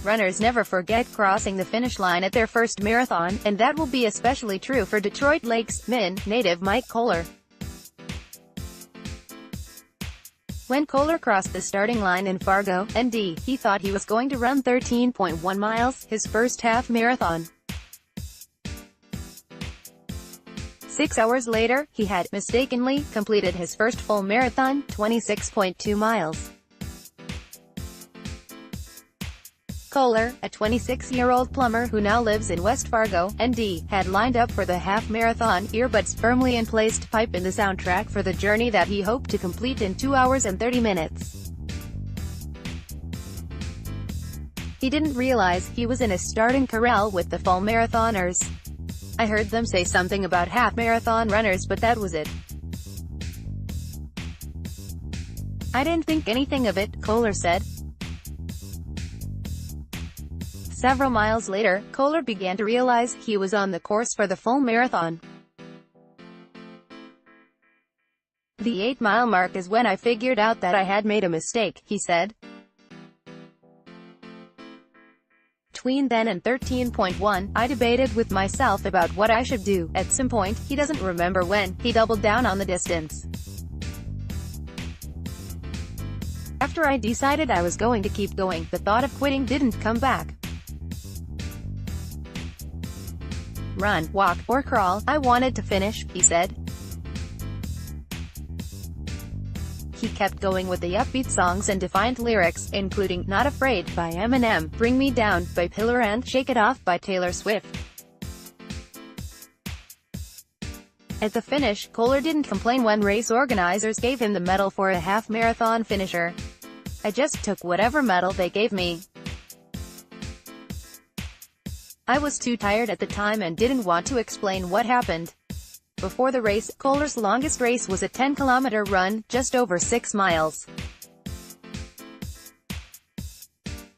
runners never forget crossing the finish line at their first marathon, and that will be especially true for Detroit Lakes, Minn, native Mike Kohler. When Kohler crossed the starting line in Fargo, ND, he thought he was going to run 13.1 miles, his first half marathon. 6 hours later, he had mistakenly completed his first full marathon, 26.2 miles. Kohler, a 26-year-old plumber who now lives in West Fargo, ND, had lined up for the half-marathon, earbuds firmly in place to pipe in the soundtrack for the journey that he hoped to complete in 2 hours and 30 minutes. He didn't realize he was in a starting corral with the full marathoners. I heard them say something about half-marathon runners, but that was it. I didn't think anything of it, Kohler said. Several miles later, Kohler began to realize he was on the course for the full marathon. The 8-mile mark is when I figured out that I had made a mistake, he said. Between then and 13.1, I debated with myself about what I should do. At some point, he doesn't remember when, he doubled down on the distance. After I decided I was going to keep going, the thought of quitting didn't come back. Run, walk, or crawl, I wanted to finish, he said. He kept going with the upbeat songs and defiant lyrics, including Not Afraid by Eminem, Bring Me Down by Pillar and Shake It Off by Taylor Swift. At the finish, Kohler didn't complain when race organizers gave him the medal for a half-marathon finisher. I just took whatever medal they gave me. I was too tired at the time and didn't want to explain what happened. Before the race, Kohler's longest race was a 10-kilometer run, just over 6 miles.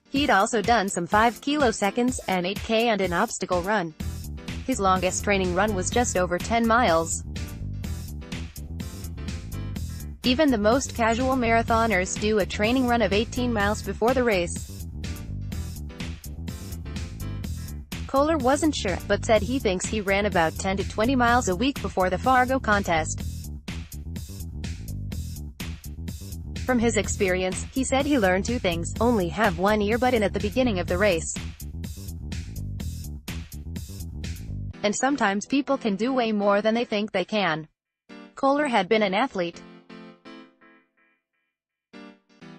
He'd also done some 5 kiloseconds, an 8K and an obstacle run. His longest training run was just over 10 miles. Even the most casual marathoners do a training run of 18 miles before the race. Kohler wasn't sure, but said he thinks he ran about 10 to 20 miles a week before the Fargo contest. From his experience, he said he learned 2 things: only have one earbud in at the beginning of the race. And sometimes people can do way more than they think they can. Kohler had been an athlete.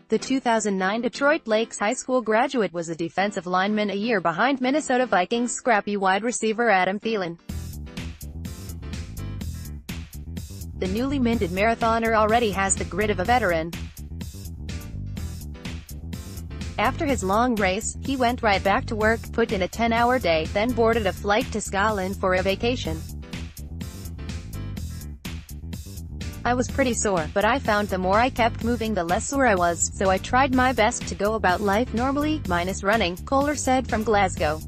The 2009 Detroit Lakes High School graduate was a defensive lineman a year behind Minnesota Vikings scrappy wide receiver Adam Thielen. The newly minted marathoner already has the grit of a veteran. After his long race, he went right back to work, put in a 10-hour day, then boarded a flight to Scotland for a vacation. I was pretty sore, but I found the more I kept moving the less sore I was, so I tried my best to go about life normally, minus running, Kohler said from Glasgow.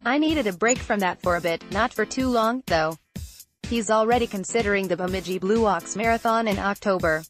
I needed a break from that for a bit, not for too long, though. He's already considering the Bemidji Blue Ox Marathon in October.